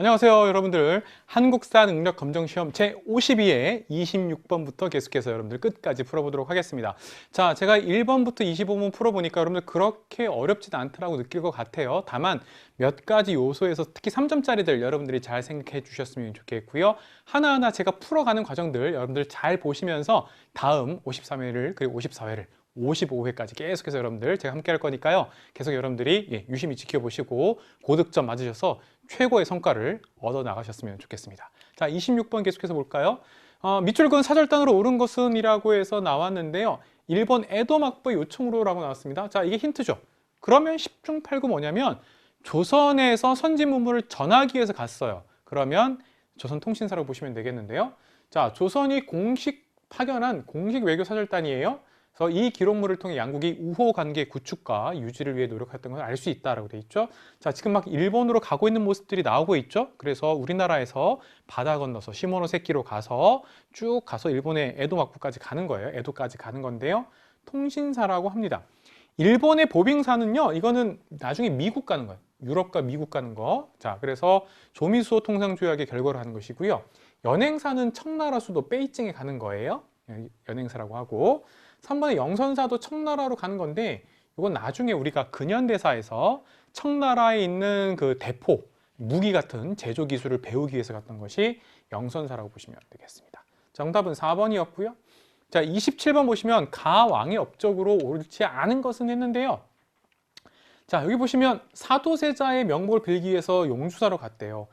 안녕하세요 여러분들. 한국사 능력검정시험 제52회 26번부터 계속해서 여러분들 끝까지 풀어보도록 하겠습니다. 자, 제가 1번부터 25번 풀어보니까 여러분들 그렇게 어렵지는 않다라고 느낄 것 같아요. 다만 몇 가지 요소에서 특히 3점짜리들 여러분들이 잘 생각해 주셨으면 좋겠고요. 하나하나 제가 풀어가는 과정들 여러분들 잘 보시면서 다음 53회를 그리고 54회를 55회까지 계속해서 여러분들 제가 함께 할 거니까요. 계속 여러분들이 유심히 지켜보시고 고득점 맞으셔서 최고의 성과를 얻어 나가셨으면 좋겠습니다. 자, 26번 계속해서 볼까요? 밑줄 그은 사절단으로 옳은 것은 이라고 해서 나왔는데요. 1번 애도막부 요청으로 라고 나왔습니다. 자, 이게 힌트죠. 그러면 10중 8구 뭐냐면 조선에서 선진 문물을 전하기 위해서 갔어요. 그러면 조선통신사라고 보시면 되겠는데요. 자, 조선이 공식 파견한 공식 외교 사절단이에요. 그래서 이 기록물을 통해 양국이 우호 관계 구축과 유지를 위해 노력했던 걸 알 수 있다라고 돼 있죠. 자, 지금 막 일본으로 가고 있는 모습들이 나오고 있죠. 그래서 우리나라에서 바다 건너서 시모노세키로 가서 쭉 가서 일본의 에도 막부까지 가는 거예요. 에도까지 가는 건데요. 통신사라고 합니다. 일본의 보빙사는요, 이거는 나중에 미국 가는 거예요. 유럽과 미국 가는 거. 자, 그래서 조미수호 통상조약의 결과로 하는 것이고요. 연행사는 청나라 수도 베이징에 가는 거예요. 연행사라고 하고. 3번의 영선사도 청나라로 가는 건데 이건 나중에 우리가 근현대사에서 청나라에 있는 그 대포, 무기 같은 제조 기술을 배우기 위해서 갔던 것이 영선사라고 보시면 되겠습니다. 정답은 4번이었고요. 자, 27번 보시면 가왕의 업적으로 옳지 않은 것은 했는데요. 자, 여기 보시면 사도세자의 명복을 빌기 위해서 용주사로 갔대요.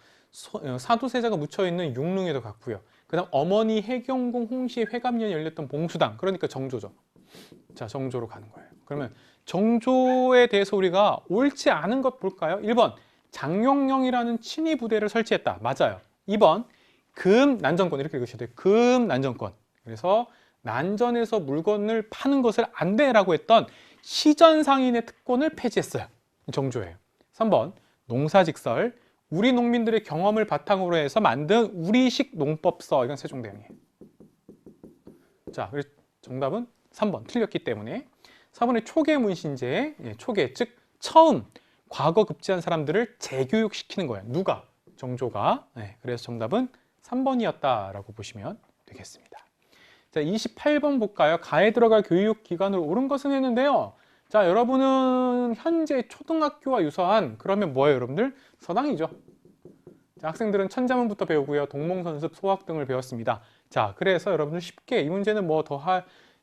사도세자가 묻혀있는 육릉에도 갔고요. 그 다음 어머니 해경궁 홍시의 회감년이 열렸던 봉수당, 그러니까 정조죠. 자, 정조로 가는 거예요. 그러면 정조에 대해서 우리가 옳지 않은 것 볼까요? 1번 장룡령이라는 친위 부대를 설치했다. 맞아요. 2번 금 난정권, 이렇게 읽으셔야 돼요. 금 난정권. 그래서 난전에서 물건을 파는 것을 안 돼라고 했던 시전상인의 특권을 폐지했어요. 정조예요. 3번 농사직설, 우리 농민들의 경험을 바탕으로 해서 만든 우리식 농법서, 이건 세종대왕이에요. 자, 그래서 정답은 3번 틀렸기 때문에 4번의 초계문신제, 초계 즉 처음 과거 급제한 사람들을 재교육시키는 거예요. 누가? 정조가. 그래서 정답은 3번이었다라고 보시면 되겠습니다. 자, 28번 볼까요? 가에 들어갈 교육기관으로 옳은 것은 했는데요. 자, 여러분은 현재 초등학교와 유사한, 그러면 뭐예요, 여러분들? 서당이죠. 자, 학생들은 천자문부터 배우고요. 동몽선습, 소학 등을 배웠습니다. 자, 그래서 여러분들 쉽게 이 문제는 뭐 더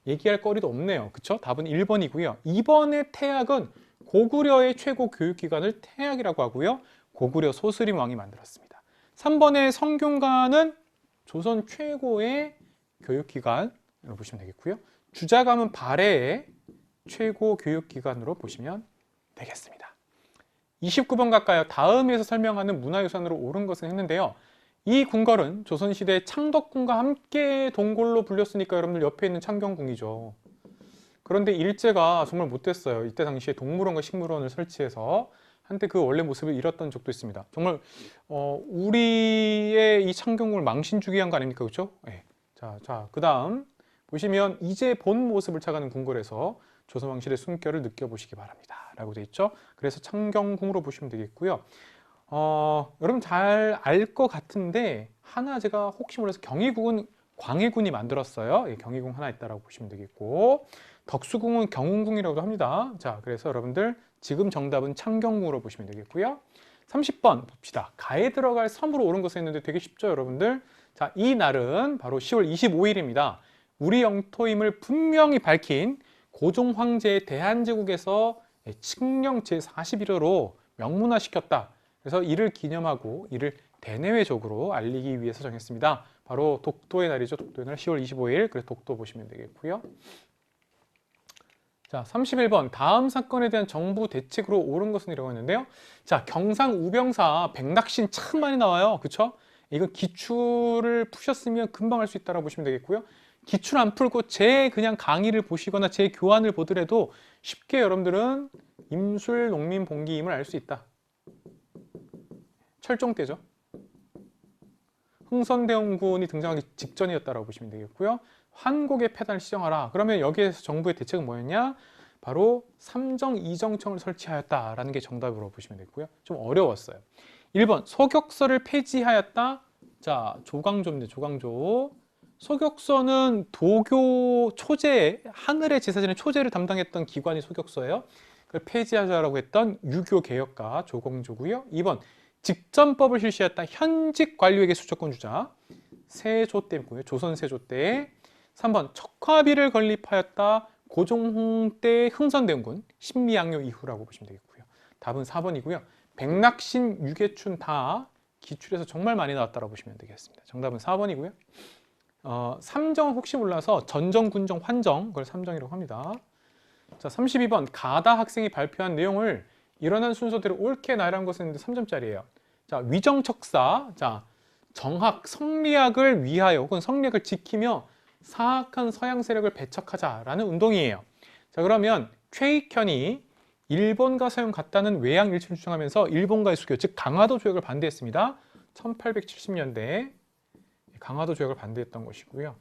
얘기할 거리도 없네요. 그쵸? 답은 1번이고요. 2번의 태학은 고구려의 최고 교육기관을 태학이라고 하고요. 고구려 소스림 왕이 만들었습니다. 3번의 성균관은 조선 최고의 교육기관으로 보시면 되겠고요. 주자감은 발해의 최고 교육기관으로 보시면 되겠습니다. 29번 갈까요? 다음에서 설명하는 문화유산으로 옳은 것은 했는데요. 이 궁궐은 조선시대 창덕궁과 함께 동굴로 불렸으니까 여러분들 옆에 있는 창경궁이죠. 그런데 일제가 정말 못됐어요. 이때 당시에 동물원과 식물원을 설치해서 한때 그 원래 모습을 잃었던 적도 있습니다. 정말 우리의 이 창경궁을 망신주기 한 거 아닙니까? 그렇죠? 네. 자, 그 다음 보시면 이제 본 모습을 차가는 궁궐에서 조선왕실의 숨결을 느껴보시기 바랍니다. 라고 되어 있죠. 그래서 창경궁으로 보시면 되겠고요. 여러분 잘 알 것 같은데 하나 제가 혹시 몰라서 경희궁은 광해군이 만들었어요. 경희궁 하나 있다라고 보시면 되겠고, 덕수궁은 경운궁이라고도 합니다. 자, 그래서 여러분들 지금 정답은 창경궁으로 보시면 되겠고요. 30번 봅시다. 가에 들어갈 섬으로 옳은 것을 했는데 되게 쉽죠, 여러분들? 자, 이 날은 바로 10월 25일입니다. 우리 영토임을 분명히 밝힌 고종 황제의 대한제국에서 칙령 제41호로 명문화시켰다. 그래서 이를 기념하고 이를 대내외적으로 알리기 위해서 정했습니다. 바로 독도의 날이죠. 독도의 날 10월 25일. 그래서 독도 보시면 되겠고요. 자, 31번 다음 사건에 대한 정부 대책으로 옳은 것은 이라고 했는데요. 자, 경상 우병사 백낙신 참 많이 나와요. 그쵸? 이거 기출을 푸셨으면 금방 할 수 있다고 보시면 되겠고요. 기출 안 풀고 제 그냥 강의를 보시거나 제 교환을 보더라도 쉽게 여러분들은 임술 농민 봉기임을 알 수 있다. 철종 때죠. 흥선대원군이 등장하기 직전이었다고 보시면 되겠고요. 환곡의 폐단을 시정하라. 그러면 여기에서 정부의 대책은 뭐였냐? 바로 삼정 이정청을 설치하였다라는 게 정답으로 보시면 되고요. 좀 어려웠어요. 1번 소격서를 폐지하였다. 자, 조광조입니다. 조광조. 소격서는 도교 초제, 하늘의 제사장의 초제를 담당했던 기관이 소격서예요. 그걸 폐지하자라고 했던 유교 개혁가 조광조고요. 2번 직전법을 실시했다. 현직 관료에게 수조권 주자. 세조 때고요. 조선 세조 때. 3번 척화비를 건립하였다. 고종홍 때 흥선대원군 신미양요 이후라고 보시면 되겠고요. 답은 4번이고요. 백낙신, 유계춘 다 기출에서 정말 많이 나왔다고 보시면 되겠습니다. 정답은 4번이고요. 삼정 혹시 몰라서 전정, 군정, 환정 그걸 삼정이라고 합니다. 자, 32번 가다 학생이 발표한 내용을 일어난 순서대로 옳게 나열한 것은 3점짜리예요. 자, 위정척사. 자, 정학, 성리학을 위하여 혹은 성리학을 지키며 사악한 서양 세력을 배척하자라는 운동이에요. 자, 그러면 최익현이 일본과 서양 같다는 외양 일치를 주장하면서 일본과의 수교, 즉 강화도 조약을 반대했습니다. 1870년대 강화도 조약을 반대했던 것이고요.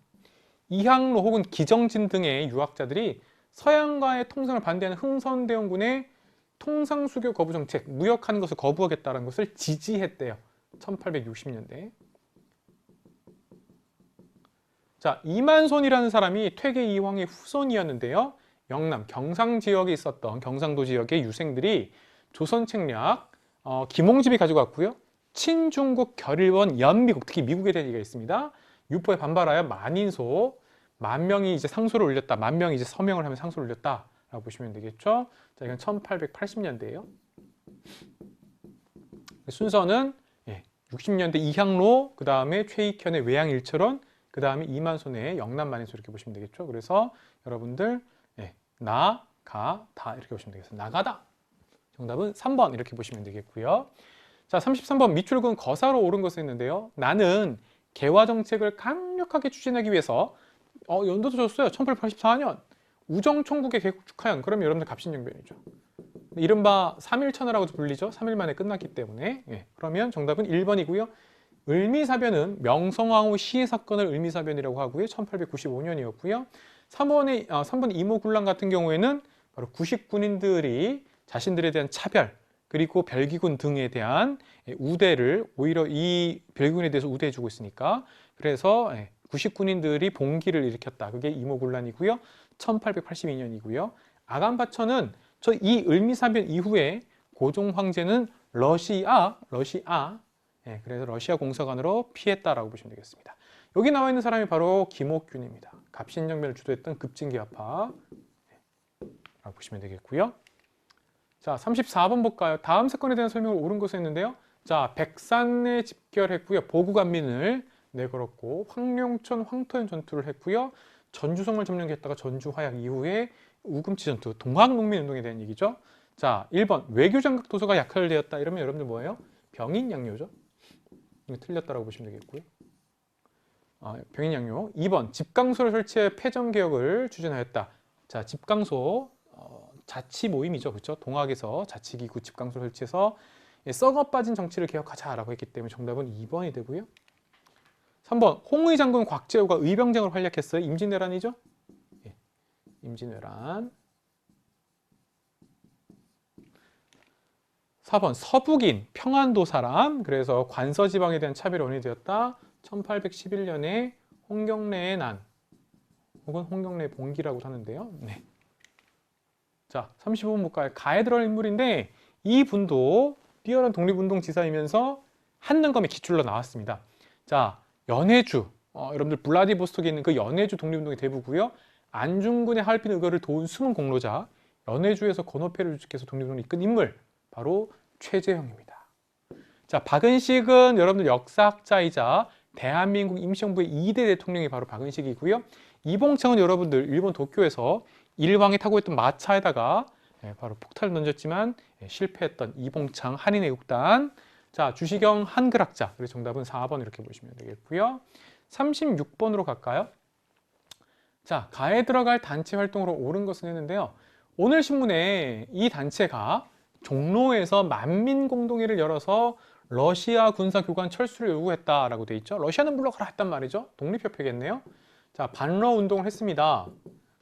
이항로 혹은 기정진 등의 유학자들이 서양과의 통상을 반대하는 흥선대원군의 통상수교 거부 정책, 무역하는 것을 거부하겠다는 것을 지지했대요. 1860년대. 자, 이만손이라는 사람이 퇴계 이황의 후손이었는데요. 영남, 경상 지역에 있었던 경상도 지역의 유생들이 조선 책략, 김홍집이 가지고 왔고요. 친중국, 결일원, 연미국, 특히 미국에 대한 얘기가 있습니다. 유포에 반발하여 만인소, 만 명이 이제 상소를 올렸다. 만 명이 이제 서명을 하면 상소를 올렸다라고 보시면 되겠죠. 자, 이건 1880년대예요. 순서는 60년대 이향로, 그 다음에 최익현의 외양일철원, 그 다음에 이만손의 영남만인소 이렇게 보시면 되겠죠. 그래서 여러분들 나, 가, 다 이렇게 보시면 되겠습니다. 나가다. 정답은 3번 이렇게 보시면 되겠고요. 자, 33번 밑줄근 거사로 옳은 것을 했는데요. 나는 개화 정책을 강력하게 추진하기 위해서 연도도 줬어요. 1884년 우정총국의 개국 축하연. 그러면 여러분들 갑신정변이죠. 이른바 3.1천하라고도 불리죠. 3일 만에 끝났기 때문에. 그러면 정답은 1번이고요. 을미사변은 명성황후 시해 사건을 을미사변이라고 하고요. 1895년이었고요. 3번 이모군란 같은 경우에는 바로 구식군인들이 자신들에 대한 차별 그리고 별기군 등에 대한 우대를 오히려 이 별기군에 대해서 우대해주고 있으니까 그래서 구식군인들이 봉기를 일으켰다. 그게 이모군란이고요. 1882년이고요. 아간바천은 이 을미사변 이후에 고종 황제는 러시아 그래서 러시아 공사관으로 피했다라고 보시면 되겠습니다. 여기 나와 있는 사람이 바로 김옥균입니다. 갑신정변을 주도했던 급진개화파라고 보시면 되겠고요. 자, 34번 볼까요? 다음 사건에 대한 설명을 옳은 것을 했는데요. 자, 백산에 집결했고요. 보국안민을 내걸었고 황룡천, 황토현 전투를 했고요. 전주성을 점령했다가 전주화약 이후에 우금치 전투, 동학농민운동에 대한 얘기죠. 자, 1번 외교장각 도서가 약화되었다. 이러면 여러분들 뭐예요? 병인양요죠. 이거 틀렸다라고 보시면 되겠고요. 병인양요. 2번 집강소를 설치해 폐정개혁을 추진하였다. 자, 집강소 자치 모임이죠. 그렇죠? 동학에서 자치기구 집강소를 설치해서 썩어 빠진 정치를 개혁하자라고 했기 때문에 정답은 2번이 되고요. 3번 홍의 장군 곽재우가 의병장을 활약했어요. 임진왜란이죠. 임진왜란. 4번 서북인 평안도 사람. 그래서 관서지방에 대한 차별이 원인이 되었다. 1811년에 홍경래의 난 혹은 홍경래의 봉기라고 하는데요. 네. 자, 35번 볼까요? 가에 들어갈 인물인데 이분도 뛰어난 독립운동 지사이면서 한능검의 기출로 나왔습니다. 자, 연해주, 여러분들 블라디보스톡에 있는 그 연해주 독립운동의 대부고요. 안중근의 하얼빈 의거를 도운 숨은 공로자, 연해주에서 건호패를 주축해서 독립운동을 이끈 인물, 바로 최재형입니다. 자, 박은식은 여러분들 역사학자이자 대한민국 임시정부의 2대 대통령이 바로 박은식이고요. 이봉창은 여러분들 일본 도쿄에서 일왕이 타고 있던 마차에다가 바로 폭탄을 던졌지만 실패했던 이봉창 한인애국단. 자, 주시경 한글학자. 그래서 정답은 4번 이렇게 보시면 되겠고요. 36번으로 갈까요? 자, 가에 들어갈 단체 활동으로 옳은 것은 했는데요. 오늘 신문에 이 단체가 종로에서 만민공동회를 열어서 러시아 군사교관 철수를 요구했다라고 돼 있죠. 러시아는 물러가라 했단 말이죠. 독립협회겠네요. 자, 반러 운동을 했습니다.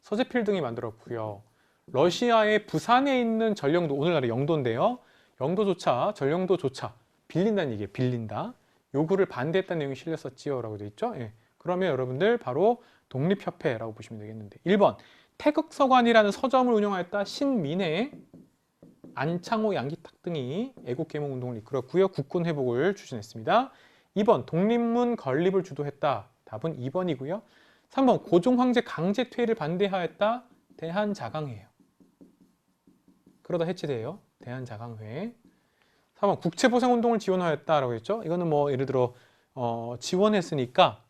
서재필 등이 만들었고요. 러시아의 부산에 있는 전령도, 오늘날의 영도인데요. 영도조차, 전령도조차 빌린다는 얘기예요. 빌린다. 요구를 반대했다는 내용이 실렸었지요 라고 되어 있죠. 예. 그러면 여러분들 바로 독립협회라고 보시면 되겠는데 1번 태극서관이라는 서점을 운영하였다 신민회, 안창호, 양기탁 등이 애국개몽운동을 이끌었고요. 국군회복을 추진했습니다. 2번 독립문 건립을 주도했다. 답은 2번이고요. 3번 고종황제 강제 퇴위를 반대하였다. 대한자강회예요. 그러다 해체돼요. 대한자강회. 4번 국채보상운동을 지원하였다라고 했죠. 이거는 뭐 예를 들어 지원했으니까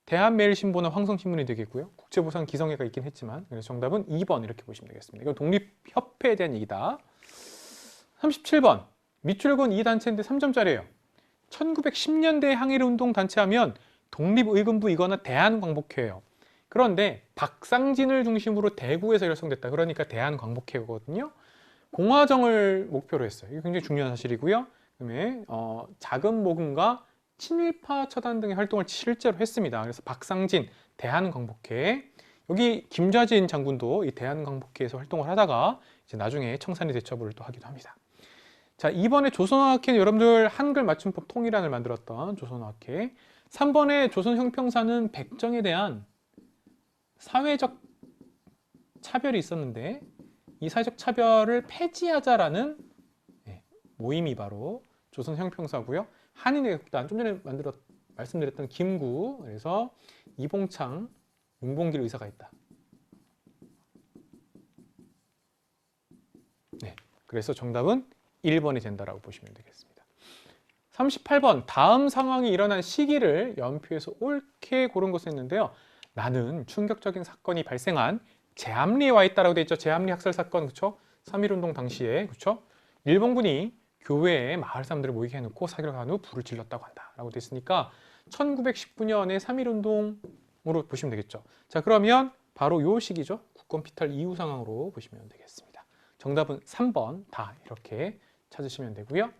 대한매일신보나 황성신문이 되겠고요. 국채보상 기성회가 있긴 했지만 그래서 정답은 2번 이렇게 보시면 되겠습니다. 이건 독립협회에 대한 얘기다. 37번 밑줄근 이 단체인데 3점짜리예요. 1910년대 항일운동 단체하면 독립의금부이거나 대한광복회예요. 그런데 박상진을 중심으로 대구에서 결성됐다. 그러니까 대한광복회거든요. 공화정을 목표로 했어요. 이게 굉장히 중요한 사실이고요. 그다음에 자금 모금과 친일파 처단 등의 활동을 실제로 했습니다. 그래서 박상진 대한광복회, 여기 김좌진 장군도 이 대한광복회에서 활동을 하다가 이제 나중에 청산리 대처부를 또 하기도 합니다. 자, 2번에 조선어학회는 여러분들 한글 맞춤법 통일안을 만들었던 조선어학회. 3번에 조선형평사는 백정에 대한 사회적 차별이 있었는데 이 사회적 차별을 폐지하자라는 모임이 바로 조선형평사고요. 한인애국단, 좀 전에 말씀드렸던 김구, 그래서 이봉창, 윤봉길 의사가 있다. 네, 그래서 정답은 1번이 된다라고 보시면 되겠습니다. 38번 다음 상황이 일어난 시기를 연표에서 옳게 고른 것을 했는데요. 나는 충격적인 사건이 발생한 제암리에 와 있다라고 되어 있죠. 제암리 학살 사건, 그렇죠? 3.1운동 당시에, 그렇죠? 일본군이 교회에 마을 사람들을 모이게 해놓고 사격한 후 불을 질렀다고 한다라고 되어 있으니까 1919년에 3.1운동으로 보시면 되겠죠. 자, 그러면 바로 요 시기죠. 국권 피탈 이후 상황으로 보시면 되겠습니다. 정답은 3번 다 이렇게 찾으시면 되고요.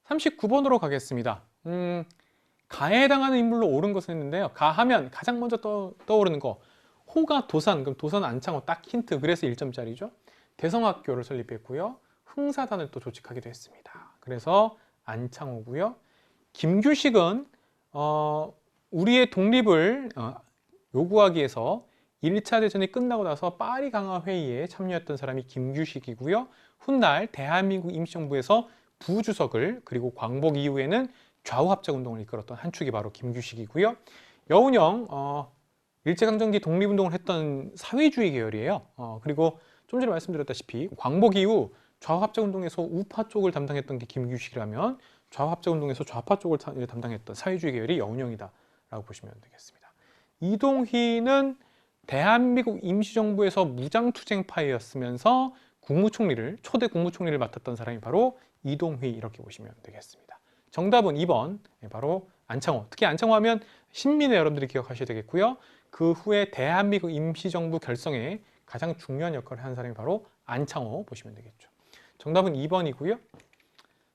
39번으로 가겠습니다. 가해에 해당하는 인물로 옳은 것을 했는데요. 가하면 가장 먼저 떠오르는 거 호가 도산, 그럼 도산 안창호 딱 힌트. 그래서 1점짜리죠. 대성학교를 설립했고요. 흥사단을 또 조직하기도 했습니다. 그래서 안창호고요. 김규식은 우리의 독립을 요구하기 위해서 1차 대전이 끝나고 나서 파리 강화 회의에 참여했던 사람이 김규식이고요. 훗날 대한민국 임시정부에서 부주석을, 그리고 광복 이후에는 좌우합작운동을 이끌었던 한 축이 바로 김규식이고요. 여운형 일제강점기 독립운동을 했던 사회주의 계열이에요. 그리고 좀 전에 말씀드렸다시피 광복 이후 좌우합작운동에서 우파 쪽을 담당했던 게 김규식이라면 좌우합작운동에서 좌파 쪽을 담당했던 사회주의 계열이 여운형이다 라고 보시면 되겠습니다. 이동희는 대한민국 임시정부에서 무장투쟁파였으면서 국무총리를, 초대 국무총리를 맡았던 사람이 바로 이동휘, 이렇게 보시면 되겠습니다. 정답은 2번 바로 안창호. 특히 안창호 하면 신민회 여러분들이 기억하셔야 되겠고요. 그 후에 대한민국 임시정부 결성에 가장 중요한 역할을 한 사람이 바로 안창호 보시면 되겠죠. 정답은 2번이고요.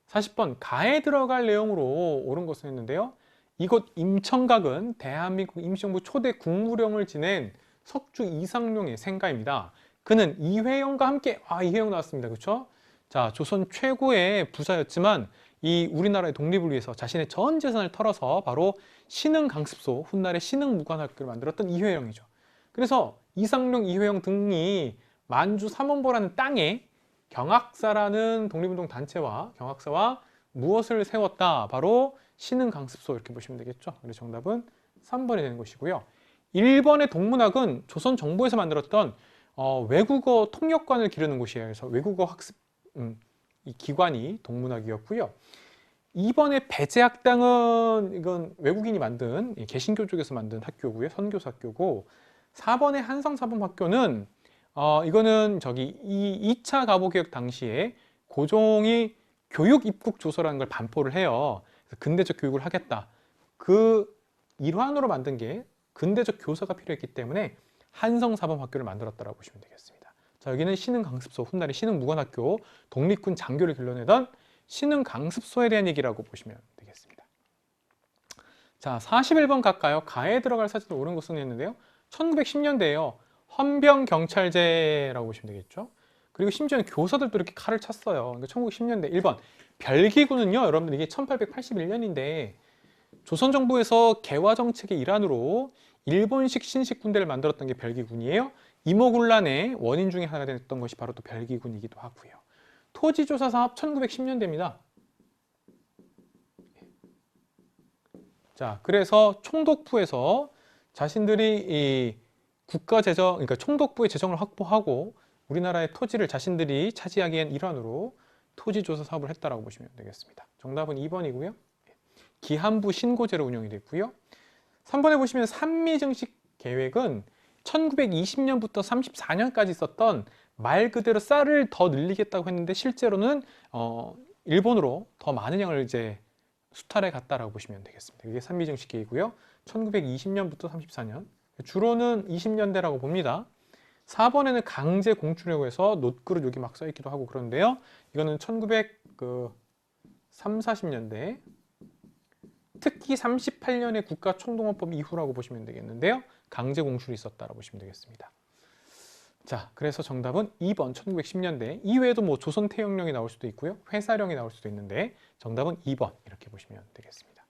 40번 가에 들어갈 내용으로 옳은 것을 했는데요. 이곳 임청각은 대한민국 임시정부 초대 국무령을 지낸 석주 이상룡의 생가입니다. 그는 이회영과 함께 이회영 나왔습니다. 그렇죠? 자, 조선 최고의 부자였지만 이 우리나라의 독립을 위해서 자신의 전 재산을 털어서 바로 신흥강습소, 훗날의 신흥무관학교를 만들었던 이회영이죠. 그래서 이상룡, 이회영 등이 만주 삼원보라는 땅에 경학사라는 독립운동 단체와 경학사와 무엇을 세웠다? 바로 신흥강습소, 이렇게 보시면 되겠죠. 그래서 정답은 3번이 되는 것이고요. 1번의 동문학은 조선 정부에서 만들었던 외국어 통역관을 기르는 곳이에요. 그래서 외국어 학습 이 기관이 동문학이었고요. 2번의 배제학당은 이건 외국인이 만든 개신교 쪽에서 만든 학교고요. 선교사 학교고, 4번의 한성사범학교는 이거는 저기 2차 가보개혁 당시에 고종이 교육 입국 조서라는 걸 반포를 해요. 그래서 근대적 교육을 하겠다. 그 일환으로 만든 게 근대적 교사가 필요했기 때문에 한성사범학교를 만들었다고 보시면 되겠습니다. 자, 여기는 신흥강습소, 훗날의 신흥무관학교, 독립군 장교를 길러내던 신흥강습소에 대한 얘기라고 보시면 되겠습니다. 자, 41번 갈까요? 가에 들어갈 사진을 옳은 것은 했는데요. 1910년대에요. 헌병경찰제라고 보시면 되겠죠. 그리고 심지어는 교사들도 이렇게 칼을 찼어요. 그러니까 1910년대 1번 별기군은요, 여러분들 이게 1881년인데 조선 정부에서 개화 정책의 일환으로 일본식 신식 군대를 만들었던 게 별기군이에요. 임오군란의 원인 중에 하나가 됐던 것이 바로 또 별기군이기도 하고요. 토지조사 사업 1910년대입니다. 자, 그래서 총독부에서 자신들이 이 국가 재정, 그러니까 총독부의 재정을 확보하고 우리나라의 토지를 자신들이 차지하기 위한 일환으로 토지조사 사업을 했다라고 보시면 되겠습니다. 정답은 2번이고요. 기한부 신고제로 운영이 됐고요. 3번에 보시면 산미증식 계획은 1920년부터 34년까지 있었던 말 그대로 쌀을 더 늘리겠다고 했는데 실제로는 일본으로 더 많은 양을 이제 수탈해 갔다라고 보시면 되겠습니다. 이게 산미증식 계획이고요. 1920년부터 34년. 주로는 20년대라고 봅니다. 4번에는 강제 공출이라고 해서 놋그릇 여기 막 써있기도 하고 그런데요. 이거는 1930, 40년대 특히 38년의 국가총동원법 이후라고 보시면 되겠는데요. 강제 공출이 있었다라고 보시면 되겠습니다. 자, 그래서 정답은 2번 1910년대. 이외에도 뭐 조선 태영령이 나올 수도 있고요. 회사령이 나올 수도 있는데 정답은 2번 이렇게 보시면 되겠습니다.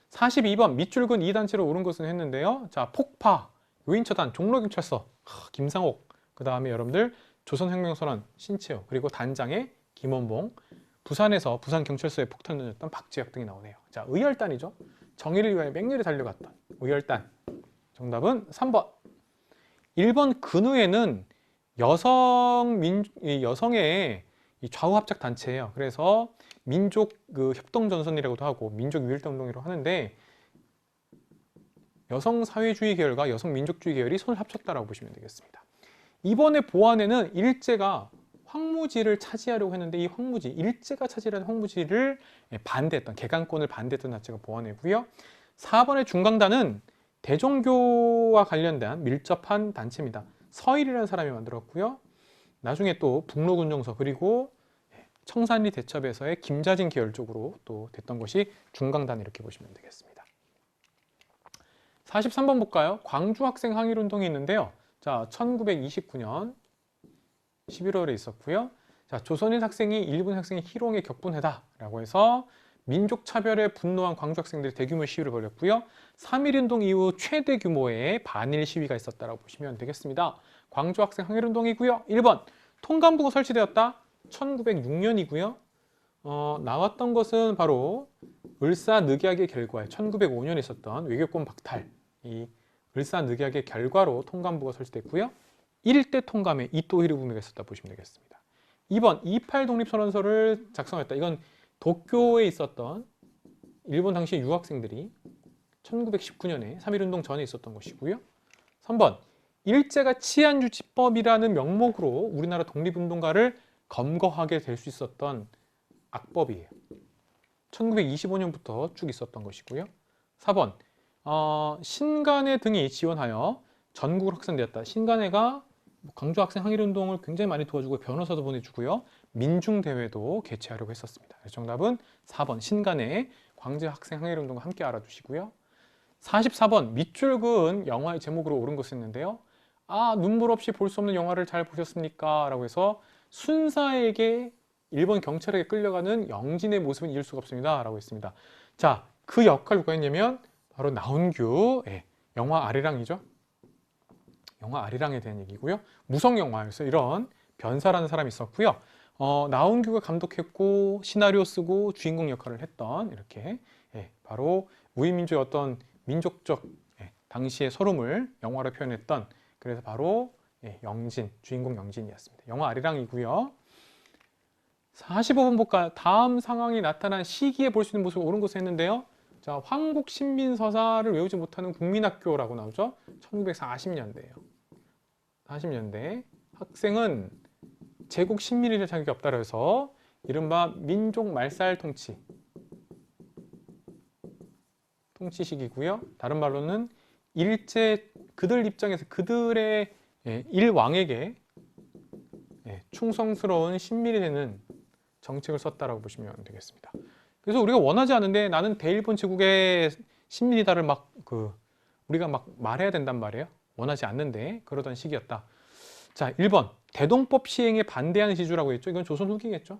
42번 밑줄근 2단체로 옳은 것은 했는데요. 자, 폭파, 요인처단, 종로경찰서, 김상옥, 그 다음에 여러분들 조선혁명선언 신채호, 그리고 단장의 김원봉, 부산에서 부산경찰서에 폭탄 던졌던 박지혁 등이 나오네요. 자, 의열단이죠. 정의를 위하여 맹렬히 달려갔던 의열단. 정답은 3번. 1번 근후에는 여성의 좌우 합작 단체예요. 그래서 민족 협동전선이라고도 하고 민족 유일운동이라고 하는데 여성 사회주의 계열과 여성 민족주의 계열이 손을 합쳤다라고 보시면 되겠습니다. 이번에 보안에는 일제가 황무지를 차지하려고 했는데 이 황무지, 일제가 차지하는 황무지를 반대했던, 개간권을 반대했던 자체가 보안이고요. 4번의 중강단은 대종교와 관련된 밀접한 단체입니다. 서일이라는 사람이 만들었고요. 나중에 또 북로군정서 그리고 청산리 대첩에서의 김자진 계열 쪽으로 또 됐던 것이 중강단 이렇게 보시면 되겠습니다. 43번 볼까요? 광주 학생 항일운동이 있는데요. 자, 1929년 11월에 있었고요. 자, 조선인 학생이 일본 학생의 희롱에 격분하다라고 해서 민족 차별에 분노한 광주 학생들이 대규모 시위를 벌였고요. 3.1운동 이후 최대 규모의 반일 시위가 있었다고 보시면 되겠습니다. 광주 학생 항일운동이고요. 1번 통감부가 설치되었다. 1906년이고요. 나왔던 것은 바로 을사늑약의 결과에 1905년에 있었던 외교권 박탈, 이 을사늑약의 결과로 통감부가 설치됐고요. 1대 통감에 이토 히로부미가 있었다 보시면 되겠습니다. 2번 28 독립선언서를 작성했다. 이건 도쿄에 있었던 일본 당시 유학생들이 1919년에 3.1운동 전에 있었던 것이고요. 3번 일제가 치안유지법이라는 명목으로 우리나라 독립운동가를 검거하게 될 수 있었던 악법이에요. 1925년부터 쭉 있었던 것이고요. 4번 신간회 등이 지원하여 전국으로 확산되었다. 신간회가 광주 학생 항일운동을 굉장히 많이 도와주고 변호사도 보내주고요. 민중대회도 개최하려고 했었습니다. 정답은 4번 신간회 광주 학생 항일운동과 함께 알아두시고요. 44번 밑줄 그은 영화의 제목으로 옳은 것을 했는데요. 눈물 없이 볼 수 없는 영화를 잘 보셨습니까? 라고 해서 순사에게 일본 경찰에게 끌려가는 영진의 모습은 잊을 수가 없습니다. 라고 했습니다. 자, 그 역할 누가 했냐면 바로 나훈규, 영화 아리랑이죠. 영화 아리랑에 대한 얘기고요. 무성 영화에서 이런 변사라는 사람이 있었고요. 나훈규가 감독했고 시나리오 쓰고 주인공 역할을 했던 이렇게 바로 우이민주의 어떤 민족적 당시의 서름을 영화로 표현했던 그래서 바로 영진, 주인공 영진이었습니다. 영화 아리랑이고요. 45번 볼까요? 다음 상황이 나타난 시기에 볼 수 있는 모습을 옳은 것을 했는데요. 자, 황국신민서사를 외우지 못하는 국민학교라고 나오죠. 1940년대예요. 40년대 학생은 제국 신민이될 자격이 없다고 해서 이른바 민족 말살 통치식이고요. 다른 말로는 일제 그들 입장에서 그들의 일왕에게 충성스러운 신민이 되는 정책을 썼다라고 보시면 되겠습니다. 그래서 우리가 원하지 않은데 나는 대일본 제국의 신민이다를 우리가 막 말해야 된단 말이에요. 원하지 않는데 그러던 시기였다. 자, 1번. 대동법 시행에 반대하는 지주라고 했죠. 이건 조선 후기겠죠.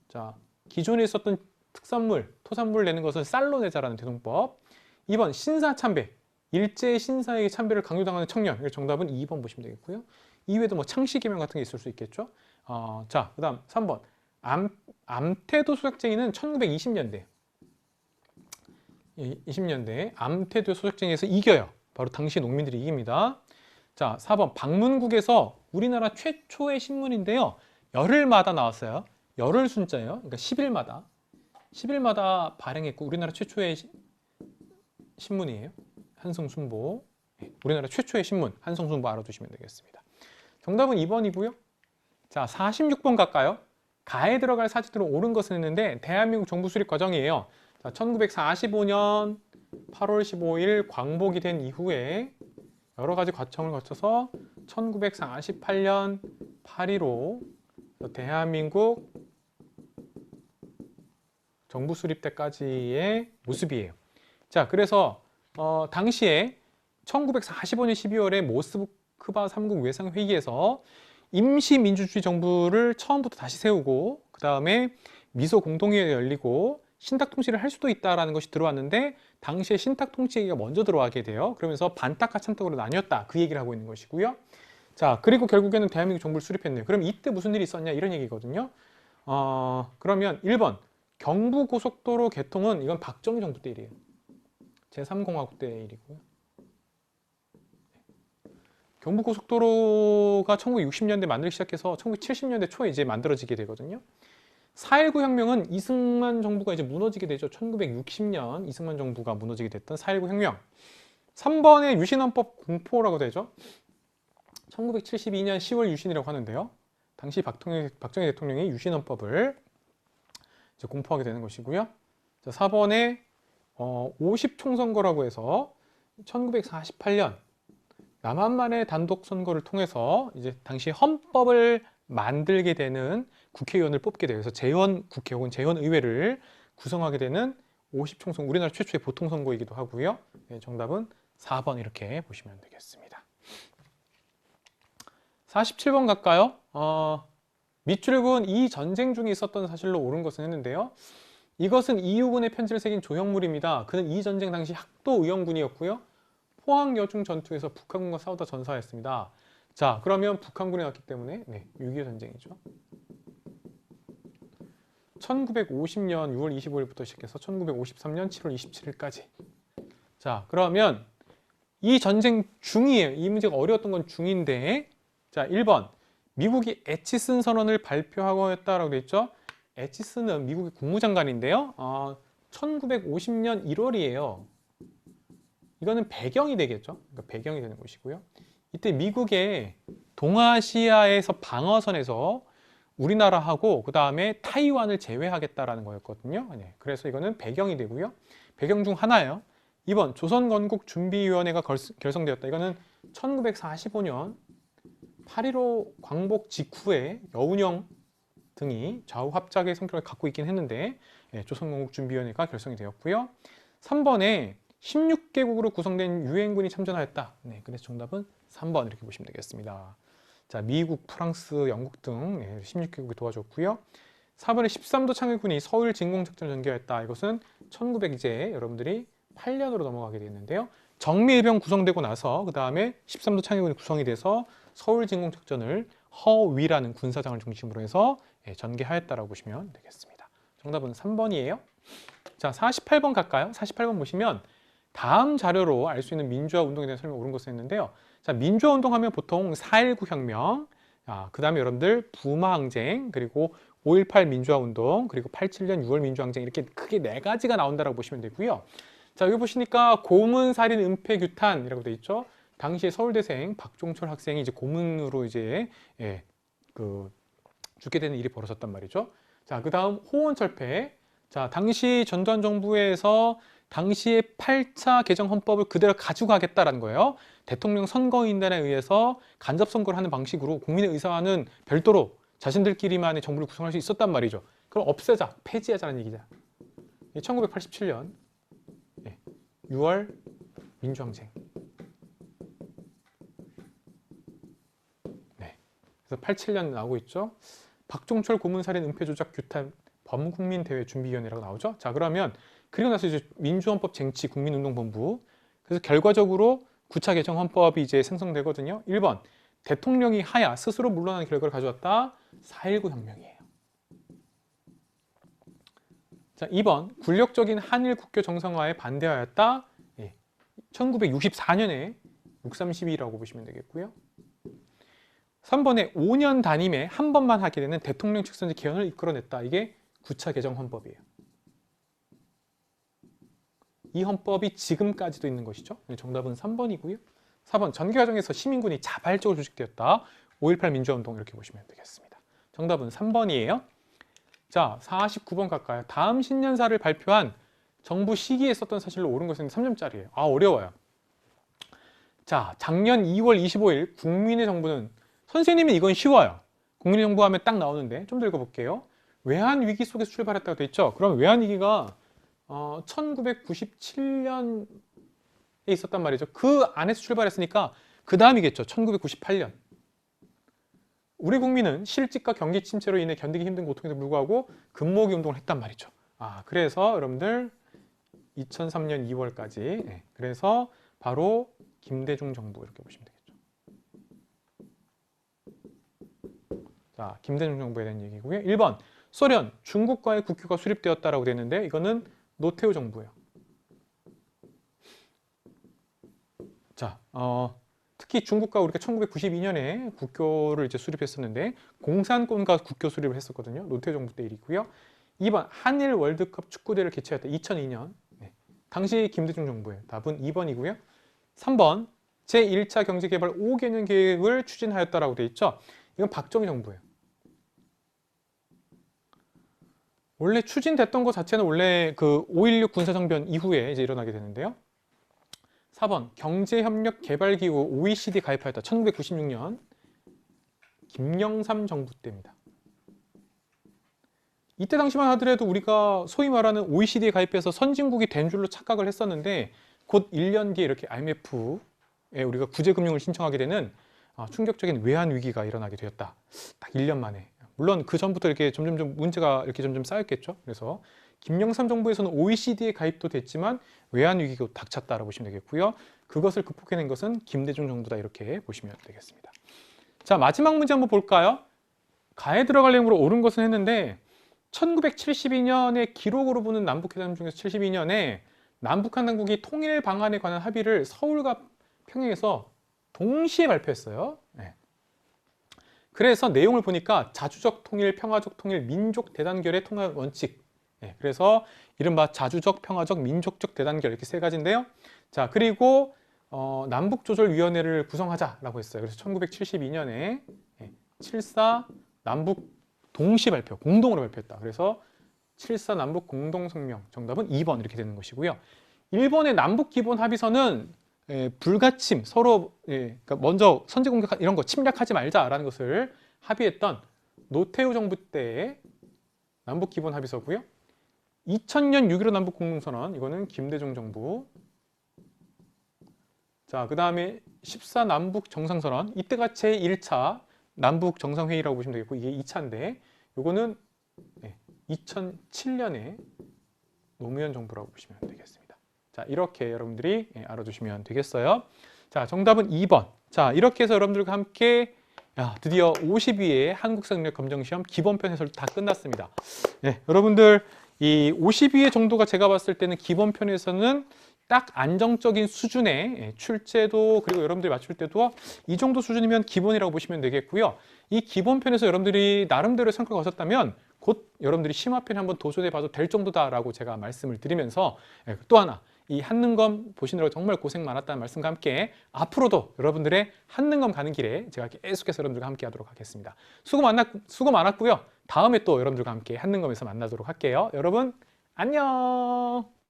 자, 기존에 있었던 특산물, 토산물 내는 것을 쌀로 내자라는 대동법. 2번. 신사 참배. 일제 신사에게 참배를 강요당하는 청년. 그래서 정답은 2번 보시면 되겠고요. 이외에도 뭐 창씨개명 같은 게 있을 수 있겠죠. 자, 그다음 3번. 암태도 소작쟁이는 1920년대. 20년대 암태도 소작쟁이에서 이겨요. 바로 당시 농민들이 이깁니다. 자, 4번. 방문국에서 우리나라 최초의 신문인데요. 열흘마다 나왔어요. 열흘 순자예요. 그러니까 10일마다 발행했고 우리나라 최초의 신문이에요. 한성순보. 우리나라 최초의 신문 한성순보 알아두시면 되겠습니다. 정답은 2번이고요. 자, 46번 갈까요? 가에 들어갈 사진으로 옳은 것을 했는데 대한민국 정부 수립 과정이에요. 자, 1945년 8월 15일 광복이 된 이후에 여러 가지 과정을 거쳐서 1948년 8.15 대한민국 정부 수립 때까지의 모습이에요. 자, 그래서 당시에 1945년 12월에 모스크바 3국 외상회의에서 임시민주주의 정부를 처음부터 다시 세우고 그 다음에 미소 공동회의가 열리고 신탁통치를 할 수도 있다라는 것이 들어왔는데 당시에 신탁통치 얘기가 먼저 들어가게 돼요. 그러면서 반탁과 찬탁으로 나뉘었다. 그 얘기를 하고 있는 것이고요. 자, 그리고 결국에는 대한민국 정부를 수립했네요. 그럼 이때 무슨 일이 있었냐 이런 얘기거든요. 그러면 1번 경부고속도로 개통은 이건 박정희 정부 때 일이에요. 제3공화국 때 일이고요. 경부고속도로가 1960년대 만들기 시작해서 1970년대 초에 이제 만들어지게 되거든요. 4.19 혁명은 이승만 정부가 이제 무너지게 되죠. 1960년 이승만 정부가 무너지게 됐던 4.19 혁명. 3번의 유신헌법 공포라고 되죠. 1972년 10월 유신이라고 하는데요. 당시 박정희 대통령이 유신헌법을 이제 공포하게 되는 것이고요. 자, 4번에 50총선거라고 해서 1948년 남한만의 단독 선거를 통해서 이제 당시 헌법을 만들게 되는 국회의원을 뽑게 돼서 재헌 국회 혹은 재헌 의회를 구성하게 되는 50총선, 우리나라 최초의 보통선거이기도 하고요. 네, 정답은 4번 이렇게 보시면 되겠습니다. 47번 갈까요? 밑줄근 이 전쟁 중에 있었던 사실로 옳은 것은 했는데요. 이것은 이유군의 편지를 새긴 조형물입니다. 그는 이 전쟁 당시 학도 의형군이었고요. 포항여중 전투에서 북한군과 싸우다 전사했습니다. 자, 그러면 북한군에 왔기 때문에 6.25 전쟁이죠. 1950년 6월 25일부터 시작해서 1953년 7월 27일까지. 자, 그러면 이 전쟁 중이에요. 이 문제가 어려웠던 건 중인데, 자, 1번 미국이 애치슨 선언을 발표하고 되어 있죠. 애치슨은 미국의 국무장관인데요. 1950년 1월이에요. 이거는 배경이 되겠죠. 그러니까 배경이 되는 것이고요. 이때 미국의 동아시아에서 방어선에서 우리나라하고 그 다음에 타이완을 제외하겠다라는 거였거든요. 네, 그래서 이거는 배경이 되고요. 배경 중 하나예요. 2번 조선건국준비위원회가 결성되었다. 이거는 1945년 8.15 광복 직후에 여운형 등이 좌우 합작의 성격을 갖고 있긴 했는데 조선건국준비위원회가 결성이 되었고요. 3번에 16개국으로 구성된 유엔군이 참전하였다. 네, 그래서 정답은 3번 이렇게 보시면 되겠습니다. 자, 미국, 프랑스, 영국 등 16개국이 도와줬고요. 4번에 13도 창의군이 서울 진공작전을 전개했다. 이것은 1900 이제 여러분들이 8년으로 넘어가게 되었는데요. 정미해병 구성되고 나서 그 다음에 13도 창의군이 구성이 돼서 서울 진공작전을 허위라는 군사장을 중심으로 해서 전개하였다라고 보시면 되겠습니다. 정답은 3번이에요. 자, 48번 갈까요? 48번 보시면 다음 자료로 알 수 있는 민주화 운동에 대한 설명 옳은 것을 했는데요. 자, 민주화 운동하면 보통 4.19 혁명, 그 다음에 여러분들 부마 항쟁, 그리고 5.18 민주화 운동, 그리고 87년 6월 민주화 항쟁 이렇게 크게 4가지가 나온다라고 보시면 되고요. 자, 여기 보시니까 고문, 살인, 은폐, 규탄이라고 되어 있죠. 당시에 서울대생 박종철 학생이 이제 고문으로 이제 죽게 되는 일이 벌어졌단 말이죠. 자, 그 다음 호원철폐. 자, 당시 전두환 정부에서 당시의 8차 개정 헌법을 그대로 가지고 가겠다라는 거예요. 대통령 선거인단에 의해서 간접 선거를 하는 방식으로 국민의 의사와는 별도로 자신들끼리만의 정부를 구성할 수 있었단 말이죠. 그럼 없애자, 폐지하자는 얘기자. 1987년 6월 민주항쟁. 그래서 87년 나오고 있죠. 박종철 고문살인 은폐조작 규탄 범국민대회 준비위원회라고 나오죠. 자, 그러면 그리고 나서 이제 민주헌법 쟁취 국민운동본부. 그래서 결과적으로 9차 개정 헌법이 이제 생성되거든요. 1번 대통령이 하야 스스로 물러나는 결과를 가져왔다. 4.19 혁명이에요. 자, 2번 굴욕적인 한일 국교 정상화에 반대하였다. 1964년에 6.32라고 보시면 되겠고요. 3번에 5년 단임에 한 번만 하게 되는 대통령 직선제 개헌을 이끌어냈다. 이게 9차 개정 헌법이에요. 이 헌법이 지금까지도 있는 것이죠. 정답은 3번이고요. 4번 전개 과정에서 시민군이 자발적으로 조직되었다. 5.18 민주화운동 이렇게 보시면 되겠습니다. 정답은 3번이에요. 자, 49번 갈까요? 다음 신년사를 발표한 정부 시기에 썼던 사실로 옳은 것은 3점짜리예요. 아, 어려워요. 자, 작년 2월 25일 국민의 정부는, 선생님은 이건 쉬워요. 국민의 정부 하면 딱 나오는데 좀 더 읽어볼게요. 외환위기 속에서 출발했다고 돼 있죠. 그럼 외환위기가 1997년에 있었단 말이죠. 그 안에서 출발했으니까 그 다음이겠죠. 1998년. 우리 국민은 실직과 경기 침체로 인해 견디기 힘든 고통에도 불구하고 금모으기 운동을 했단 말이죠. 아, 그래서 여러분들 2003년 2월까지 그래서 바로 김대중 정부 이렇게 보시면 되겠죠. 자, 김대중 정부에 대한 얘기고요. 1번 소련, 중국과의 국교가 수립되었다라고 되어 있는데 이거는 노태우 정부예요. 자, 특히 중국과 우리가 1992년에 국교를 이제 수립했었는데 공산권과 국교 수립을 했었거든요. 노태우 정부 때 일이고요. 2번 한일 월드컵 축구대회를 개최했다. 2002년. 당시 김대중 정부예요. 답은 2번이고요. 3번 제1차 경제개발 5개년 계획을 추진하였다라고 돼 있죠. 이건 박정희 정부예요. 원래 추진됐던 것 자체는 원래 그 5.16 군사정변 이후에 이제 일어나게 되는데요. 4번 경제협력개발기구 OECD 가입하였다. 1996년 김영삼 정부 때입니다. 이때 당시만 하더라도 우리가 소위 말하는 OECD에 가입해서 선진국이 된 줄로 착각을 했었는데 곧 1년 뒤에 이렇게 IMF에 우리가 구제금융을 신청하게 되는 충격적인 외환위기가 일어나게 되었다. 딱 1년 만에. 물론 그 전부터 이렇게 점점 문제가 이렇게 점점 쌓였겠죠. 그래서 김영삼 정부에서는 OECD에 가입도 됐지만 외환위기가 닥쳤다라고 보시면 되겠고요. 그것을 극복해낸 것은 김대중 정부다 이렇게 보시면 되겠습니다. 자, 마지막 문제 한번 볼까요? 가에 들어갈 내용으로 옳은 것은 했는데 1972년에 기록으로 보는 남북회담 중에서 72년에 남북한 당국이 통일 방안에 관한 합의를 서울과 평양에서 동시에 발표했어요. 그래서 내용을 보니까 자주적 통일, 평화적 통일, 민족 대단결의 통합 원칙. 그래서 이른바 자주적, 평화적, 민족적 대단결 이렇게 세 가지인데요. 자, 그리고 남북조절위원회를 구성하자라고 했어요. 그래서 1972년에 7.4 남북 동시 발표, 공동으로 발표했다. 그래서 7.4 남북 공동성명 정답은 2번 이렇게 되는 것이고요. 일본의 남북 기본 합의서는 불가침, 서로 그러니까 먼저 선제 공격 이런 거 침략하지 말자라는 것을 합의했던 노태우 정부 때의 남북 기본 합의서고요. 2000년 6.15 남북 공동선언 이거는 김대중 정부. 자, 그 다음에 14 남북 정상선언 이때가 제1차 남북 정상회의라고 보시면 되겠고 이게 2차인데 요거는 2007년에 노무현 정부라고 보시면 되겠습니다. 자, 이렇게 여러분들이 알아두시면 되겠어요. 자, 정답은 2번. 자, 이렇게 해서 여러분들과 함께 드디어 52회 한국사능력 검정시험 기본편 해설 다 끝났습니다. 여러분들 이 52회 정도가 제가 봤을 때는 기본편에서는 딱 안정적인 수준의 출제도 그리고 여러분들이 맞출 때도 이 정도 수준이면 기본이라고 보시면 되겠고요. 이 기본편에서 여러분들이 나름대로 성과가 거셨다면 곧 여러분들이 심화편에 한번 도전해 봐도 될 정도다라고 제가 말씀을 드리면서 또 하나 이 한능검 보시느라고 정말 고생 많았다는 말씀과 함께 앞으로도 여러분들의 한능검 가는 길에 제가 계속해서 여러분들과 함께 하도록 하겠습니다. 수고 많았고요. 다음에 또 여러분들과 함께 한능검에서 만나도록 할게요. 여러분 안녕.